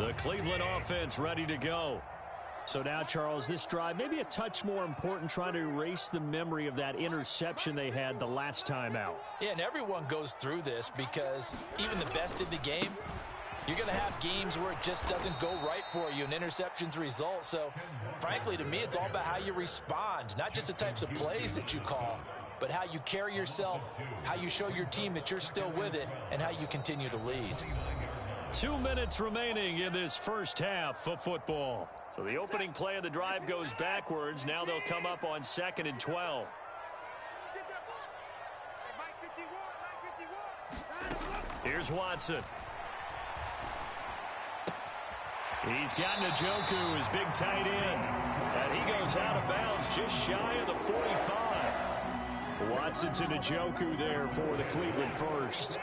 The Cleveland offense ready to go. So now, Charles, this drive maybe a touch more important, trying to erase the memory of that interception they had the last time out. Yeah, and everyone goes through this because even the best in the game, you're going to have games where it just doesn't go right for you and interceptions result. So, frankly, to me, it's all about how you respond, not just the types of plays that you call, but how you carry yourself, how you show your team that you're still with it, and how you continue to lead. 2 minutes remaining in this first half of football. So the opening play of the drive goes backwards. Now they'll come up on 2nd and 12. Here's Watson. He's got Njoku, his big tight end. And he goes out of bounds just shy of the 45. Watson to Njoku there for the Cleveland first.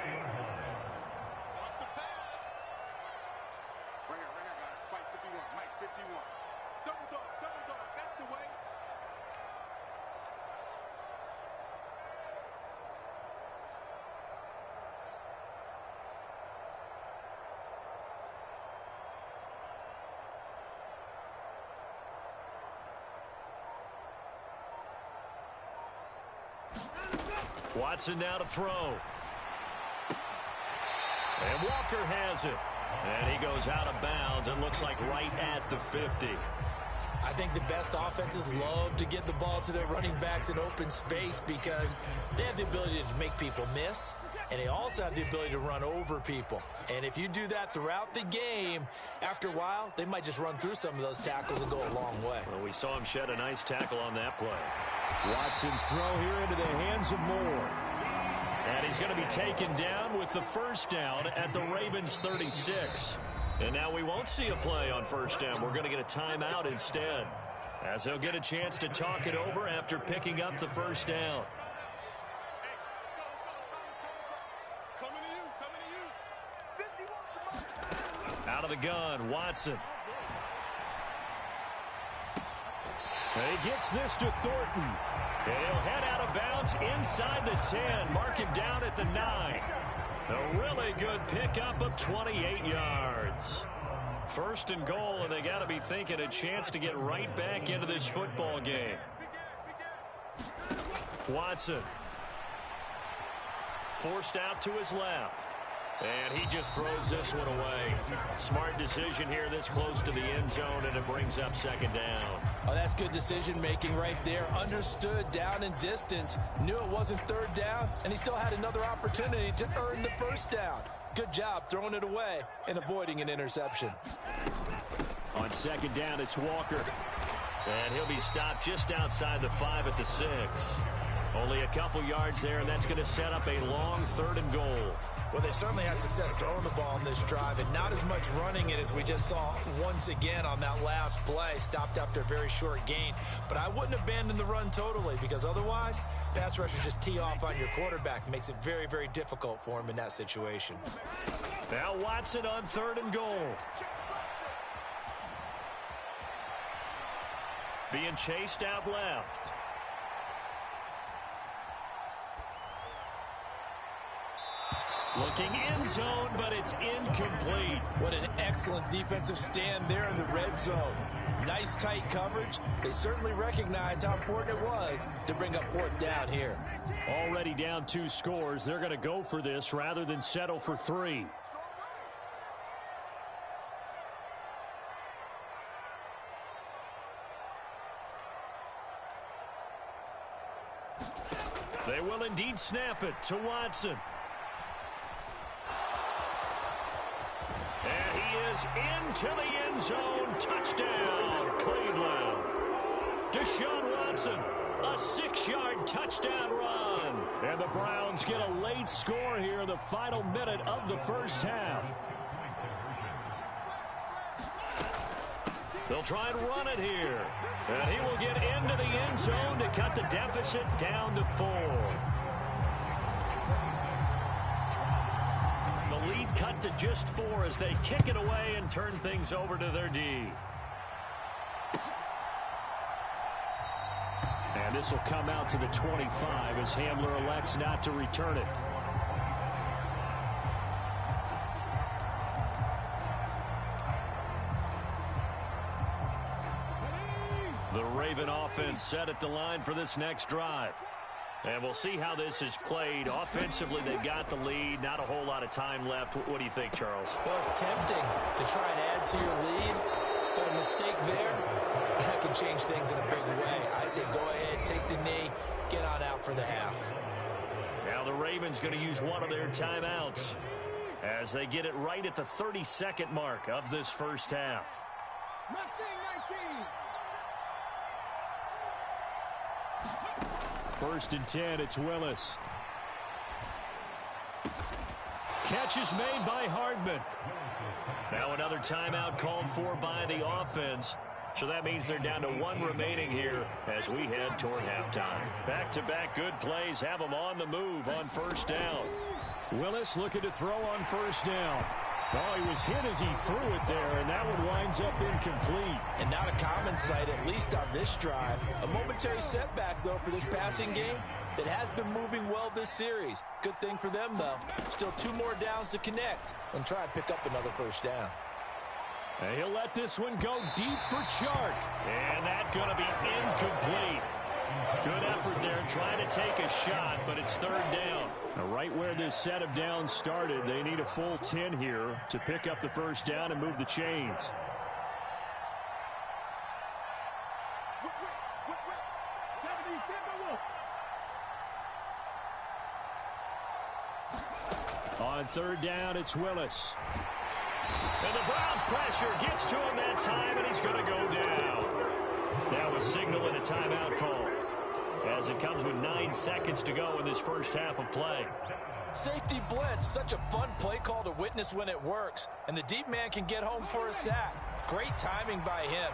Watson now to throw. And Walker has it. And he goes out of bounds. It looks like right at the 50. I think the best offenses love to get the ball to their running backs in open space because they have the ability to make people miss, and they also have the ability to run over people. And if you do that throughout the game, after a while, they might just run through some of those tackles and go a long way. Well, we saw him shed a nice tackle on that play. Watson's throw here into the hands of Moore. And he's going to be taken down with the first down at the Ravens 36. And now we won't see a play on first down. We're going to get a timeout instead, as he'll get a chance to talk it over after picking up the first down. Out of the gun, Watson. And he gets this to Thornton. And he'll head out of bounds inside the 10. Mark him down at the 9. A really good pickup of 28 yards. First and goal, and they got to be thinking a chance to get right back into this football game. Watson. Forced out to his left. And he just throws this one away. Smart decision here this close to the end zone, and it brings up second down. Oh, that's good decision-making right there. Understood down and distance. Knew it wasn't third down, and he still had another opportunity to earn the first down. Good job throwing it away and avoiding an interception. On second down, it's Walker. And he'll be stopped just outside the 5 at the 6. Only a couple yards there, and that's going to set up a long 3rd and goal. Well, they certainly had success throwing the ball on this drive, and not as much running it as we just saw once again on that last play. Stopped after a very short gain. But I wouldn't abandon the run totally, because otherwise, pass rushers just tee off on your quarterback. It makes it very, very difficult for him in that situation. Now Watson on 3rd and goal. Being chased out left. Looking end zone, but it's incomplete. What an excellent defensive stand there in the red zone. Nice tight coverage. They certainly recognized how important it was to bring up 4th down here. Already down 2 scores. They're going to go for this rather than settle for 3. They will indeed snap it to Watson. And he is into the end zone. Touchdown, Cleveland. Deshaun Watson, a 6-yard touchdown run. And the Browns get a late score here in the final minute of the first half. They'll try and run it here. And he will get into the end zone to cut the deficit down to 4. The lead cut to just 4 as they kick it away and turn things over to their D. And this will come out to the 25 as Hamler elects not to return it. Raven offense set at the line for this next drive. And we'll see how this is played. Offensively, they've got the lead. Not a whole lot of time left. What do you think, Charles? Well, it's tempting to try and add to your lead, but a mistake there, that can change things in a big way. I say go ahead, take the knee, get on out for the half. Now the Ravens going to use one of their timeouts as they get it right at the 32nd mark of this first half. 1st and 10, it's Willis. Catch is made by Hardman. Now another timeout called for by the offense. So that means they're down to one remaining here as we head toward halftime. Back-to-back good plays have them on the move on 1st down. Willis looking to throw on 1st down. Oh, he was hit as he threw it there, and that one winds up incomplete. And not a common sight, at least on this drive. A momentary setback, though, for this passing game that has been moving well this series. Good thing for them, though. Still 2 more downs to connect and try and pick up another 1st down. And he'll let this one go deep for Chark. And that's going to be incomplete. Good effort there trying to take a shot, but it's 3rd down. Now, right where this set of downs started, they need a full 10 here to pick up the 1st down and move the chains. On 3rd down, it's Willis. And the Browns pressure gets to him that time, and he's going to go down. That was signaling a timeout call as it comes with 9 seconds to go in this first half of play. Safety blitz, such a fun play call to witness when it works. And the deep man can get home for a sack. Great timing by him.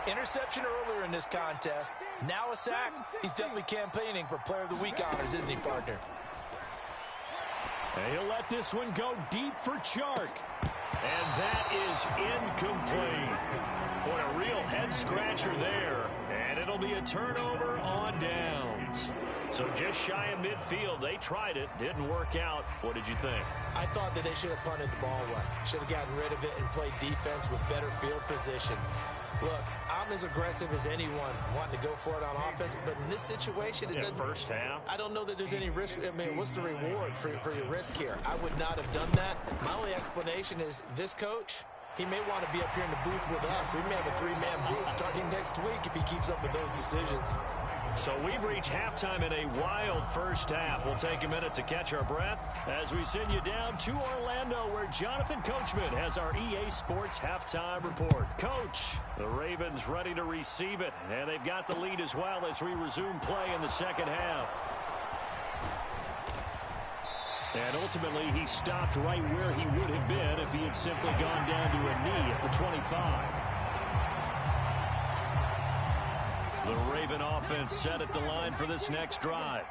Interception earlier in this contest. Now a sack. He's definitely campaigning for Player of the Week honors, isn't he, partner? And he'll let this one go deep for Chark. And that is incomplete. Boy, a real head-scratcher there. And it'll be a turnover on downs. So just shy of midfield. They tried it. Didn't work out. What did you think? I thought that they should have punted the ball away. Should have gotten rid of it and played defense with better field position. Look, I'm as aggressive as anyone wanting to go for it on offense, but in this situation, it doesn't. First half. I don't know that there's any risk. I mean, what's the reward for your risk here? I would not have done that. My only explanation is this coach, he may want to be up here in the booth with us. We may have a 3-man booth starting next week if he keeps up with those decisions. So we've reached halftime in a wild first half. We'll take a minute to catch our breath as we send you down to Orlando, where Jonathan Coachman has our EA Sports halftime report. Coach, the Ravens ready to receive it, and they've got the lead as well as we resume play in the second half. And ultimately, he stopped right where he would have been if he had simply gone down to a knee at the 25. The Raven offense set at the line for this next drive.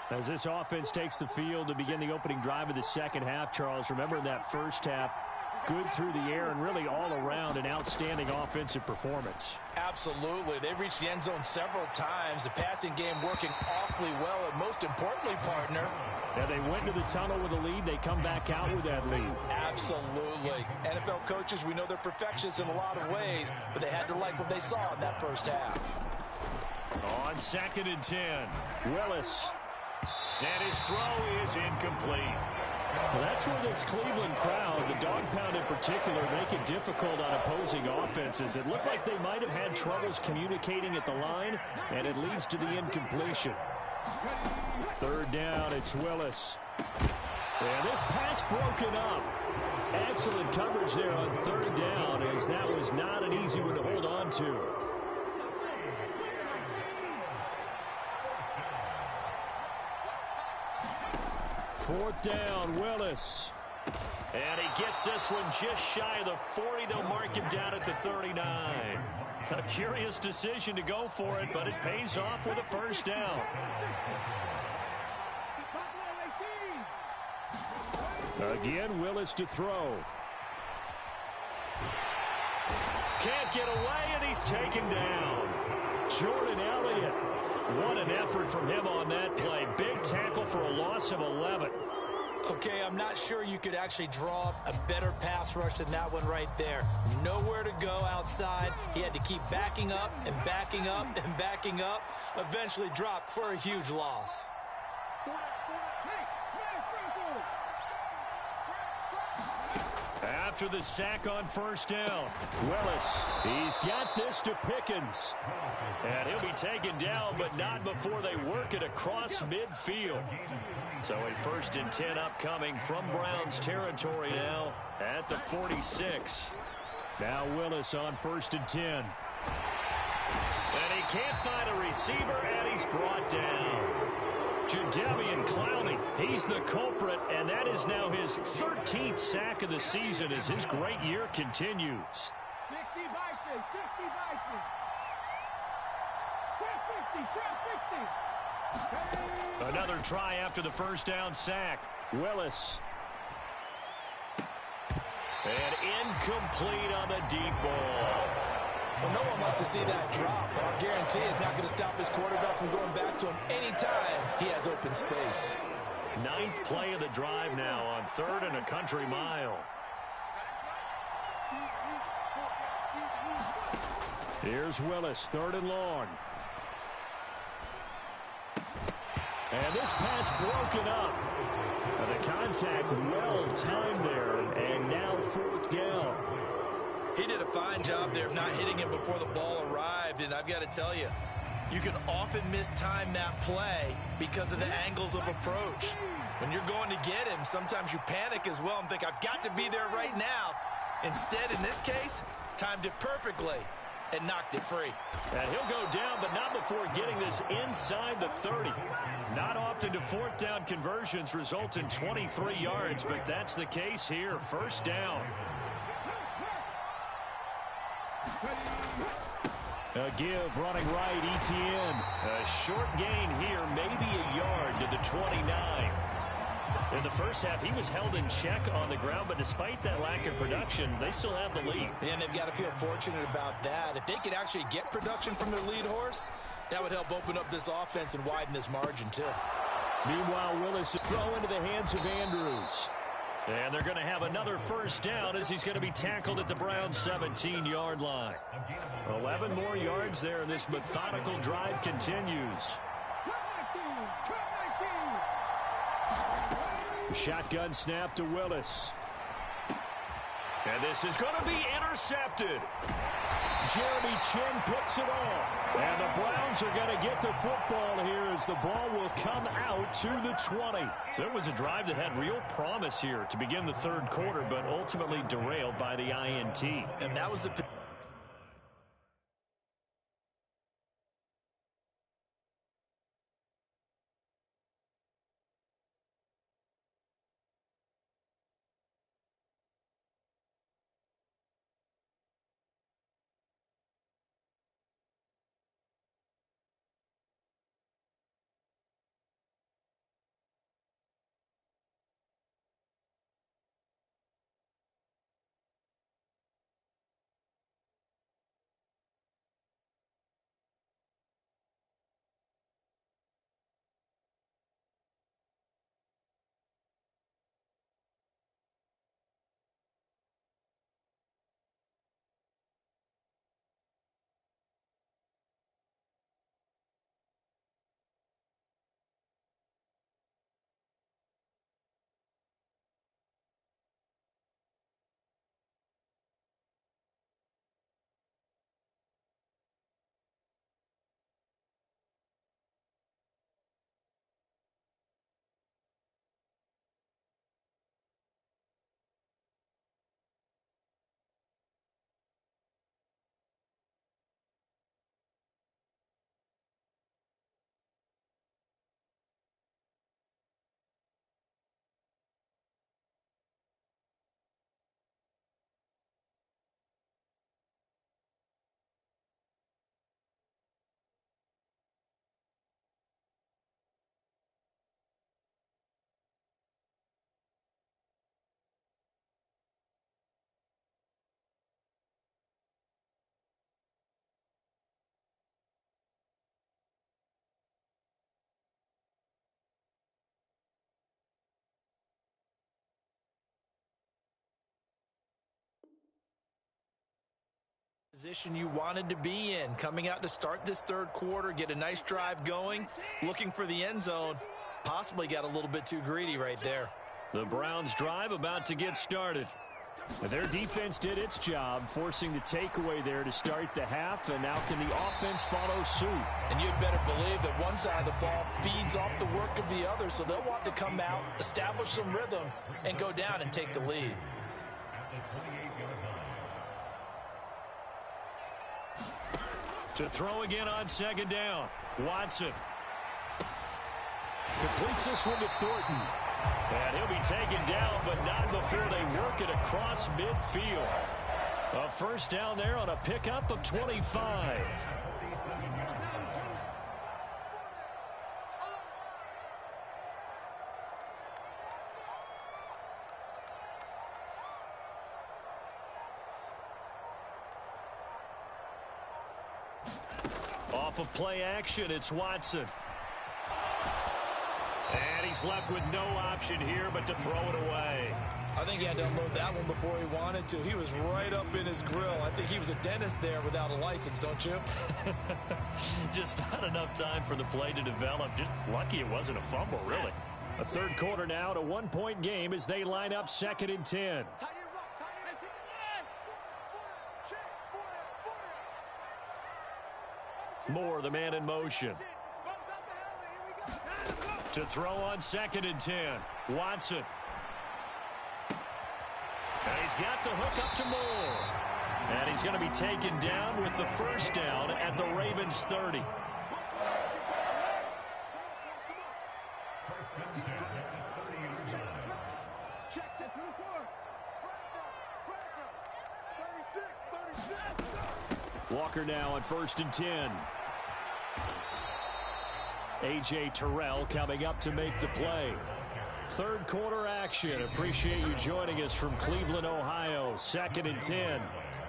As this offense takes the field to begin the opening drive of the second half, Charles, remember that first half, good through the air and really all around an outstanding offensive performance. Absolutely. They've reached the end zone several times. The passing game working awfully well, and most importantly, partner, yeah, they went to the tunnel with a lead. They come back out with that lead. Absolutely. NFL coaches, we know they're perfectionists in a lot of ways, but they had to like what they saw in that first half. On 2nd and 10, Willis. And his throw is incomplete. Well, that's where this Cleveland crowd, the dog pound in particular, make it difficult on opposing offenses. It looked like they might have had troubles communicating at the line, and it leads to the incompletion. 3rd down, it's Willis. And this pass broken up. Excellent coverage there on 3rd down, as that was not an easy one to hold on to. 4th down, Willis. And he gets this one just shy of the 40. They'll mark him down at the 39. A curious decision to go for it, but it pays off with a 1st down. Again, Willis to throw. Can't get away, and he's taken down. Jordan Elliott. What an effort from him on that play. Big tackle for a loss of 11. Okay, I'm not sure you could actually draw up a better pass rush than that one right there. Nowhere to go outside. He had to keep backing up and backing up and backing up. Eventually dropped for a huge loss. After the sack on first down, Willis, he's got this to Pickens. And he'll be taken down, but not before they work it across midfield. So a 1st and 10 upcoming from Browns territory now at the 46. Now Willis on 1st and 10. And he can't find a receiver, and he's brought down. Jadeveon Clowney, he's the culprit, and that is now his 13th sack of the season as his great year continues. 60 Bison, 60 Bison. 10-50, 10-50. Another try after the first down sack. Willis. And incomplete on the deep ball. Well, no one wants to see that drop, but I'll guarantee it's not going to stop his quarterback from going back to him anytime he has open space. 9th play of the drive now on 3rd and a country mile. Here's Willis, 3rd and long. And this pass broken up. The contact well timed there, and now 4th down. He did a fine job there of not hitting him before the ball arrived, and I've got to tell you, you can often mistime that play because of the angles of approach. When you're going to get him, sometimes you panic as well and think, I've got to be there right now. Instead, in this case, timed it perfectly and knocked it free. And he'll go down, but not before getting this inside the 30. Not often do 4th down conversions result in 23 yards, but that's the case here. 1st down. A give running right, ETN. A short gain here, maybe a yard to the 29. In the first half, he was held in check on the ground, but despite that lack of production, they still have the lead. And they've got to feel fortunate about that. If they could actually get production from their lead horse, that would help open up this offense and widen this margin, too. Meanwhile, Willis is throw into the hands of Andrews. And they're going to have another 1st down as he's going to be tackled at the Browns' 17-yard line. 11 more yards there, and this methodical drive continues. Shotgun snap to Willis. And this is going to be intercepted. Jeremy Chin picks it off. And the Browns are going to get the football here as the ball will come out to the 20. So it was a drive that had real promise here to begin the 3rd quarter, but ultimately derailed by the INT. And that was the Position you wanted to be in, coming out to start this third quarter, get a nice drive going, looking for the end zone. Possibly got a little bit too greedy right there. The Browns drive about to get started. Their defense did its job, forcing the takeaway there to start the half, and now can the offense follow suit? And you'd better believe that one side of the ball feeds off the work of the other, so they'll want to come out, establish some rhythm, and go down and take the lead. To throw again on second down. Watson completes this one to Thornton. And he'll be taken down, but not before they work it across midfield. A first down there on a pickup of 25. Off of play action, it's Watson. And he's left with no option here but to throw it away. I think he had to unload that one before he wanted to. He was right up in his grill. I think he was a dentist there without a license, don't you? Just not enough time for the play to develop. Just lucky it wasn't a fumble, really. A third quarter now, to 1-point game as they line up 2nd and 10. Moore, the man in motion. To throw on 2nd and 10. Watson. And he's got the hook up to Moore. And he's going to be taken down with the first down at the Ravens 30. Walker now on 1st and 10. A.J. Terrell coming up to make the play. Third quarter action. Appreciate you joining us from Cleveland, Ohio. 2nd and 10.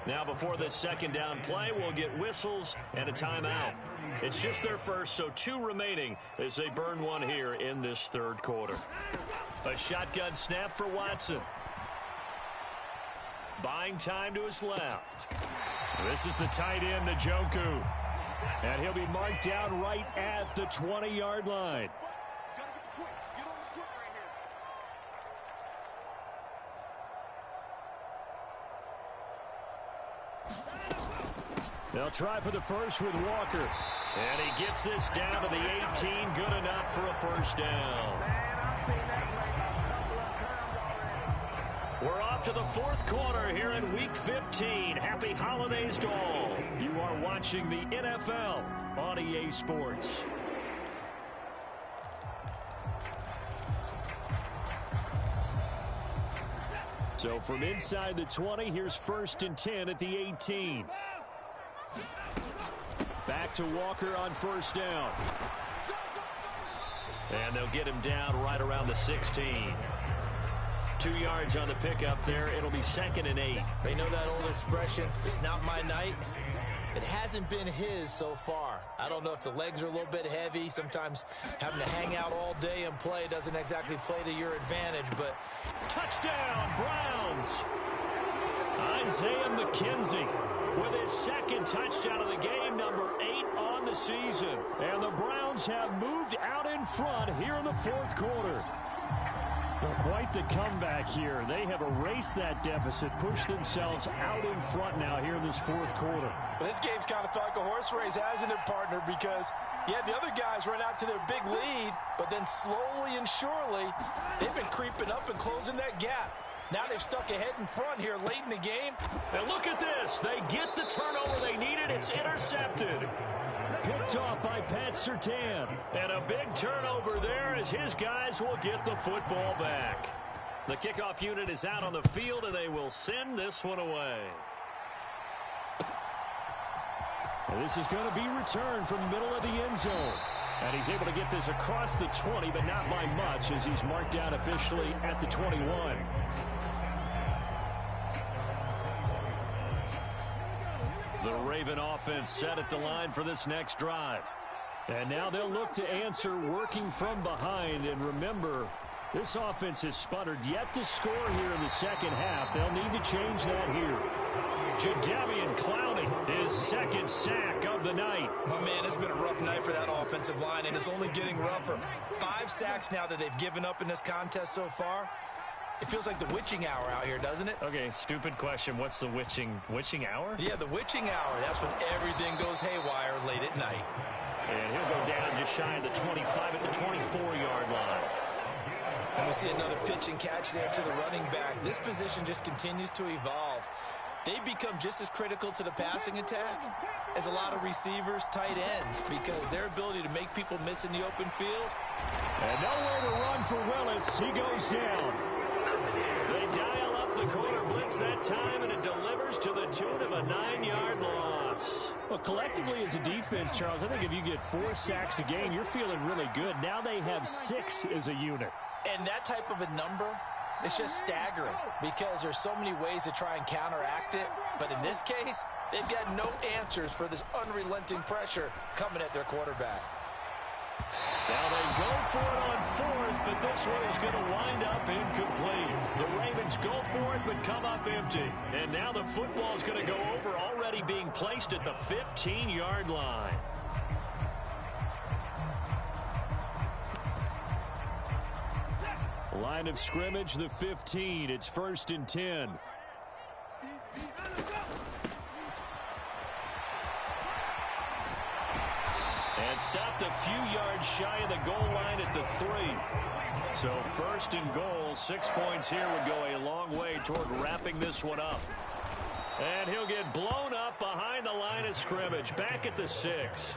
Now before this second down play, we'll get whistles and a timeout. It's just their first, so 2 remaining as they burn one here in this third quarter. A shotgun snap for Watson. Buying time to his left. This is the tight end, Njoku. And he'll be marked down right at the 20-yard line. They'll try for the first with Walker. And he gets this down to the 18. Good enough for a first down. We're off to the 4th quarter here in Week 15. Happy holidays to all. You are watching the NFL on EA Sports. So from inside the 20, here's 1st and 10 at the 18. Back to Walker on first down. And they'll get him down right around the 16. 2 yards on the pickup there. It'll be 2nd and 8. They know that old expression, it's not my night. It hasn't been his so far. I don't know if the legs are a little bit heavy. Sometimes having to hang out all day and play doesn't exactly play to your advantage, but touchdown, Browns! Isaiah McKenzie with his 2nd touchdown of the game, number 8 on the season. And the Browns have moved out in front here in the 4th quarter. Well, quite the comeback here. They have erased that deficit, pushed themselves out in front now here in this 4th quarter. Well, this game's kind of felt like a horse race, hasn't it, partner? Because, yeah, the other guys run out to their big lead, but then slowly and surely, they've been creeping up and closing that gap. Now they've stuck ahead in front here late in the game. And look at this. They get the turnover they needed. It's intercepted. Picked off by Pat Surtain. And a big turnover there as his guys will get the football back. The kickoff unit is out on the field, and they will send this one away. And this is going to be returned from the middle of the end zone. And he's able to get this across the 20, but not by much as he's marked down officially at the 21. The Raven offense set at the line for this next drive. And now they'll look to answer working from behind. And remember, This offense has sputtered yet to score here in the second half. They'll need to change that here. Jadeveon Clowney, his second sack of the night. Oh, man, it's been a rough night for that offensive line, and it's only getting rougher. 5 sacks now that they've given up in this contest so far. It feels like the witching hour out here, doesn't it? Okay, stupid question. What's the witching hour? Yeah, the witching hour. That's when everything goes haywire late at night. And he'll go down just shy of the 25 at the 24-yard line. And we see another pitch and catch there to the running back. This position just continues to evolve. They've become just as critical to the passing attack as a lot of receivers, tight ends, because their ability to make people miss in the open field. And nowhere to run for Willis. He goes down. They dial up the corner blitz that time, and it delivers to the tune of a 9-yard loss. Well, collectively as a defense, Charles, I think if you get 4 sacks a game, you're feeling really good. Now they have 6 as a unit. And that type of a number, it's just staggering because there's so many ways to try and counteract it. But in this case, they've got no answers for this unrelenting pressure coming at their quarterback. Now they go for it on 4th, but this one is going to wind up incomplete. The Ravens go for it, but come up empty. And now the football is going to go over, already being placed at the 15-yard line. Line of scrimmage, the 15. It's 1st and 10. And stopped a few yards shy of the goal line at the 3. So 1st and goal, 6 points here would go a long way toward wrapping this one up. And he'll get blown up behind the line of scrimmage, back at the 6.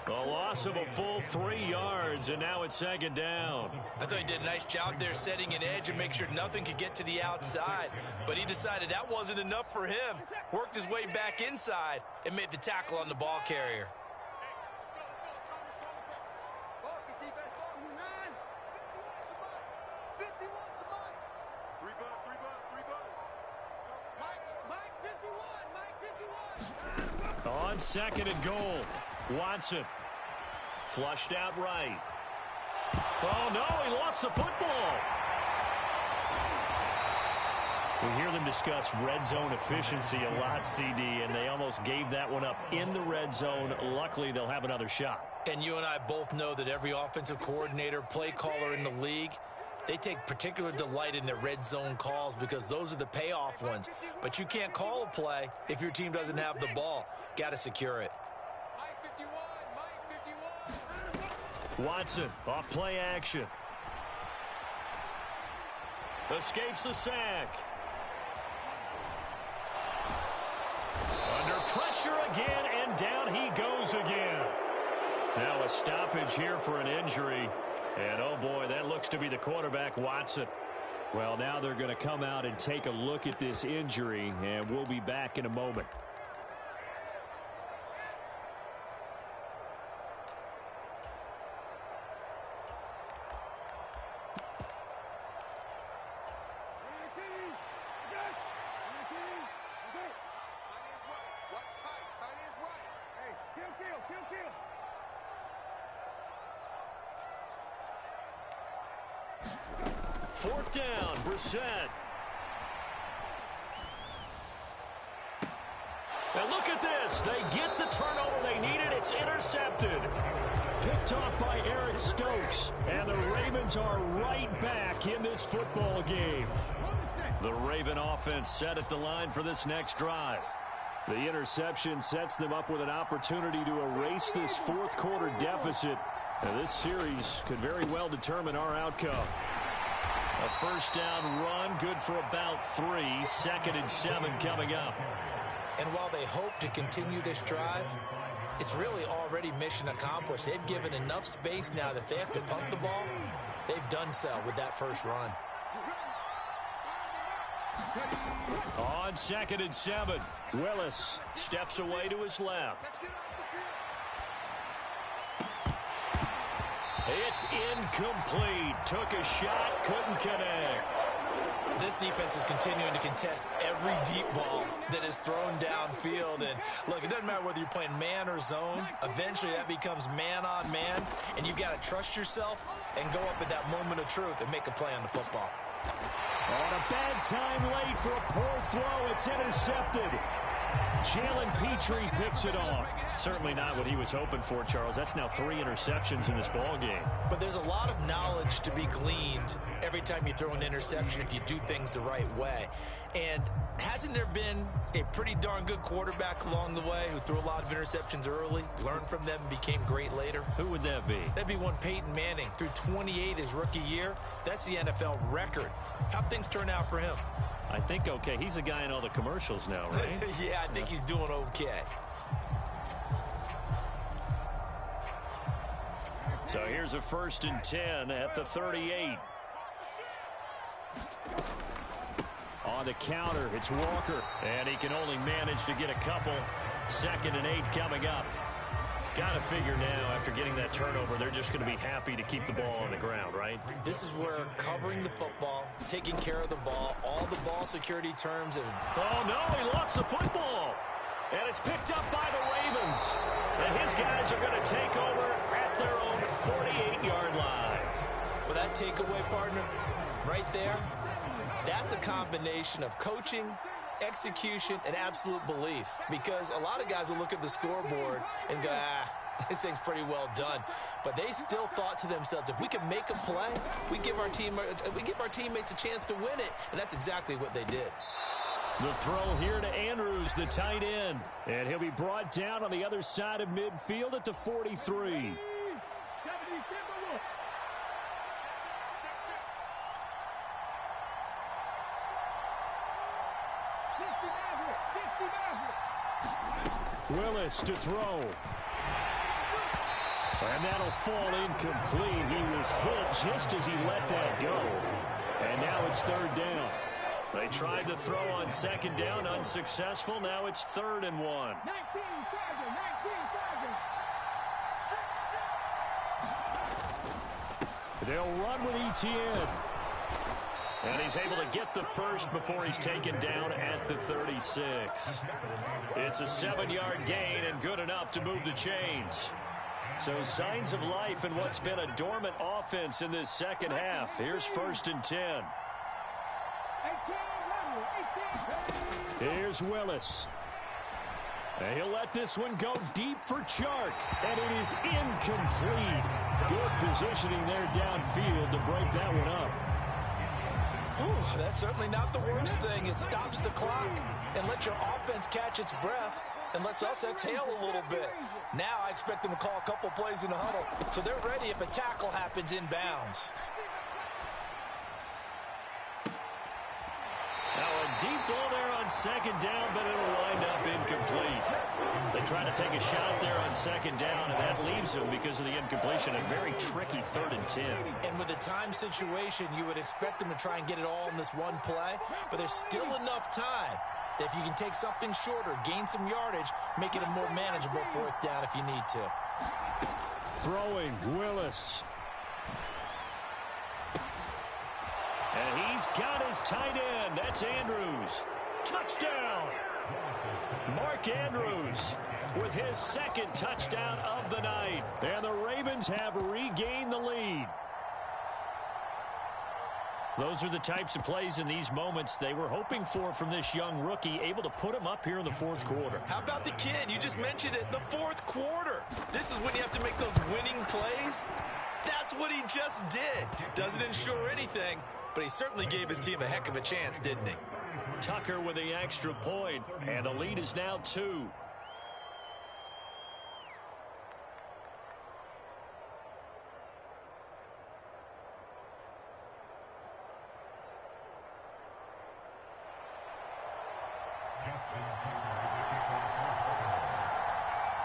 A loss of a full 3 yards, and now it's 2nd down. I thought he did a nice job there setting an edge and make sure nothing could get to the outside. But he decided that wasn't enough for him. Worked his way back inside and made the tackle on the ball carrier. On 2nd and goal, Watson flushed out right. Oh, no, he lost the football. We hear them discuss red zone efficiency a lot, CD, and they almost gave that one up in the red zone. Luckily, they'll have another shot. And you and I both know that every offensive coordinator, play caller in the league, they take particular delight in their red zone calls because those are the payoff ones. But you can't call a play if your team doesn't have the ball. Got to secure it. Watson, off play action. Escapes the sack. Under pressure again, and down he goes again. Now a stoppage here for an injury. And, oh, boy, that looks to be the quarterback, Watson. Well, now they're going to come out and take a look at this injury, and we'll be back in a moment. Fourth down, Brissett. And look at this. They get the turnover they needed. It's intercepted. Picked off by Eric Stokes. And the Ravens are right back in this football game. The Raven offense set at the line for this next drive. The interception sets them up with an opportunity to erase this fourth quarter deficit. Now, this series could very well determine our outcome. A first down run, good for about 3. 2nd and 7 coming up. And while they hope to continue this drive, it's really already mission accomplished. They've given enough space now that if they have to punt the ball, they've done so with that first run. On 2nd and 7, Willis steps away to his left. It's incomplete. Took a shot, couldn't connect. This defense is continuing to contest every deep ball that is thrown downfield. And look, it doesn't matter whether you're playing man or zone. Eventually, that becomes man on man. And you've got to trust yourself and go up at that moment of truth and make a play on the football. On a bad time late for a poor throw. It's intercepted. Jalen Petrie picks it off. Certainly not what he was hoping for, Charles. That's now 3 interceptions in this ball game. But there's a lot of knowledge to be gleaned every time you throw an interception if you do things the right way. And hasn't there been a pretty darn good quarterback along the way who threw a lot of interceptions early, learned from them, and became great later? Who would that be? That'd be one Peyton Manning. Threw 28 his rookie year. That's the NFL record. How'd things turn out for him? I think okay. He's the guy in all the commercials now, right? Yeah, I think he's doing okay. So here's a 1st and 10 at the 38. On the counter, it's Walker. And he can only manage to get a couple. 2nd and 8 coming up. Got to figure now, after getting that turnover, they're just going to be happy to keep the ball on the ground, right? This is where covering the football, taking care of the ball, all the ball security terms. Oh, no, he lost the football. And it's picked up by the Ravens. And his guys are going to take over at their own 48-yard line. Well, that takeaway, partner, right there, that's a combination of coaching, execution, and absolute belief. Because a lot of guys will look at the scoreboard and go, this thing's pretty well done. But they still thought to themselves, if we can make a play, we give our teammates a chance to win it. And that's exactly what they did. The throw here to Andrews, the tight end. And he'll be brought down on the other side of midfield at the 43. Willis to throw. And that'll fall incomplete. He was hit just as he let that go. And now it's 3rd down. They tried to throw on 2nd down, unsuccessful. Now it's 3rd and 1. They'll run with Etienne. And he's able to get the first before he's taken down at the 36. It's a 7-yard gain and good enough to move the chains. So signs of life in what's been a dormant offense in this second half. Here's 1st and 10. Here's Willis. And he'll let this one go deep for Chark. And it is incomplete. Good positioning there downfield to break that one up. Ooh, that's certainly not the worst thing. It stops the clock and lets your offense catch its breath and lets us exhale a little bit. Now I expect them to call a couple plays in a huddle, so they're ready if a tackle happens inbounds. Now a deep ball there on 2nd down, but it'll wind up incomplete. They try to take a shot there on 2nd down, and that leaves them because of the incompletion. A very tricky 3rd and 10. And with the time situation, you would expect them to try and get it all in this one play, but there's still enough time that if you can take something shorter, gain some yardage, make it a more manageable 4th down if you need to. Throwing, Willis. And he's got his tight end. That's Andrews. Touchdown! Mark Andrews with his 2nd touchdown of the night. And the Ravens have regained the lead. Those are the types of plays in these moments they were hoping for from this young rookie, able to put him up here in the 4th quarter. How about the kid? You just mentioned it, the 4th quarter. This is when you have to make those winning plays. That's what he just did. Doesn't ensure anything, but he certainly gave his team a heck of a chance, didn't he? Tucker with the extra point, and the lead is now 2.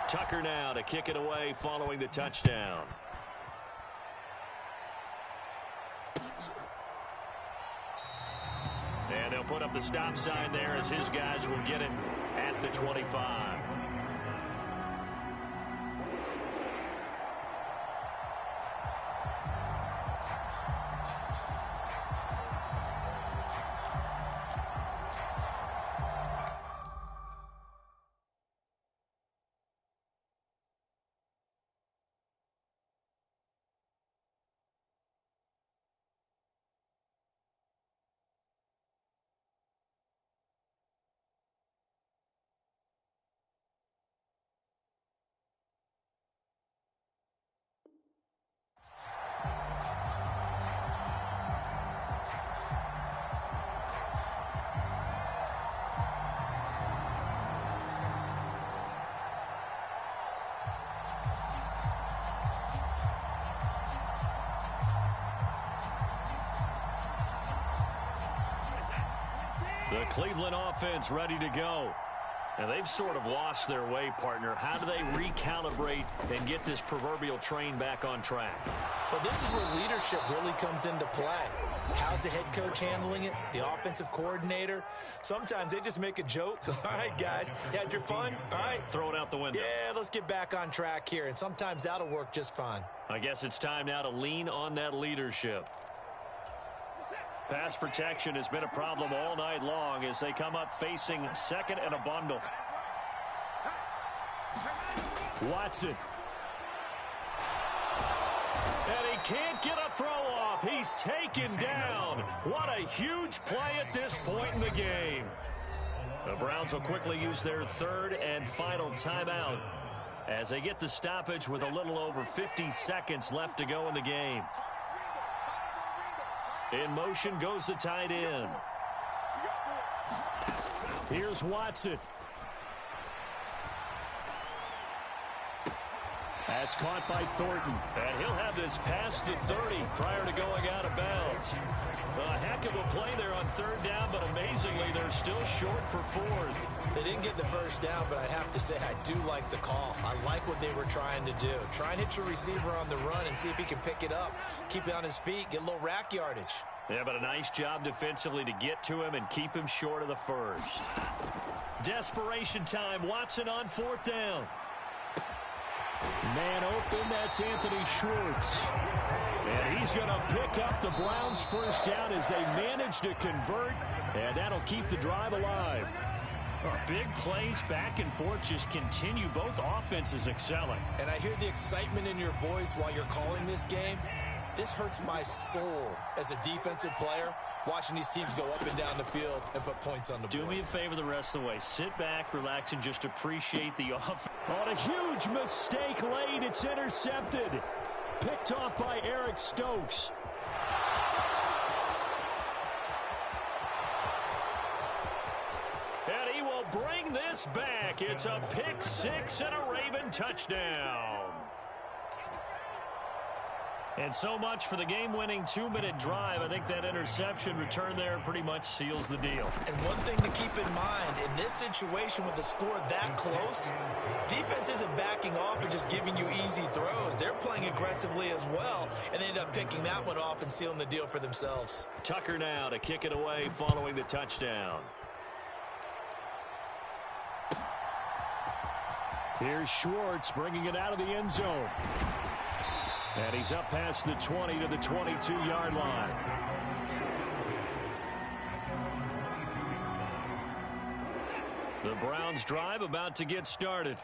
Tucker now to kick it away following the touchdown. And they'll put up the stop sign there as his guys will get it at the 25. The Cleveland offense ready to go. And they've sort of lost their way, partner. How do they recalibrate and get this proverbial train back on track? Well, this is where leadership really comes into play. How's the head coach handling it? The offensive coordinator? Sometimes they just make a joke. All right, guys, you had your fun? All right. Throw it out the window. Yeah, let's get back on track here. And sometimes that'll work just fine. I guess it's time now to lean on that leadership. Pass protection has been a problem all night long as they come up facing second and a bundle. Watson. And he can't get a throw off. He's taken down. What a huge play at this point in the game. The Browns will quickly use their third and final timeout as they get the stoppage with a little over 50 seconds left to go in the game. In motion goes the tight end. Here's Watson. That's caught by Thornton. And he'll have this past the 30 prior to going out of bounds. A heck of a play there on third down, but amazingly, they're still short for fourth. They didn't get the first down, but I have to say I do like the call. I like what they were trying to do. Try and hit your receiver on the run and see if he can pick it up. Keep it on his feet, get a little rack yardage. Yeah, but a nice job defensively to get to him and keep him short of the first. Desperation time. Watson on fourth down. Man open, that's Anthony Schwartz. And he's going to pick up the Browns' first down as they manage to convert, and that'll keep the drive alive. Big plays back and forth just continue. Both offenses excelling. And I hear the excitement in your voice while you're calling this game. This hurts my soul as a defensive player, watching these teams go up and down the field and put points on the board. Do me a favor the rest of the way. Sit back, relax, and just appreciate the offense. On a huge mistake late, it's intercepted. Picked off by Eric Stokes. And he will bring this back. It's a pick six and a Raven touchdown. And so much for the game-winning 2-minute drive. I think that interception return there pretty much seals the deal. And one thing to keep in mind, in this situation with the score that close, defense isn't backing off and just giving you easy throws. They're playing aggressively as well, and they end up picking that one off and sealing the deal for themselves. Tucker now to kick it away following the touchdown. Here's Schwartz bringing it out of the end zone. And he's up past the 20 to the 22-yard line. The Browns drive about to get started.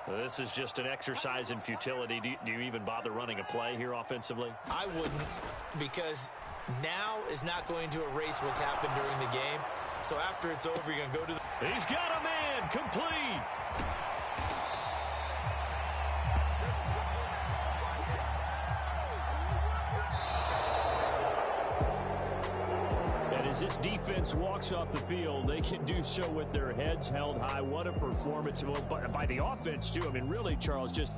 This is just an exercise in futility. Do you even bother running a play here offensively? I wouldn't, because now is not going to erase what's happened during the game. So after it's over, you're going to go to the... He's got a man complete. As this defense walks off the field, they can do so with their heads held high. What a performance by the offense, too. I mean, really, Charles, just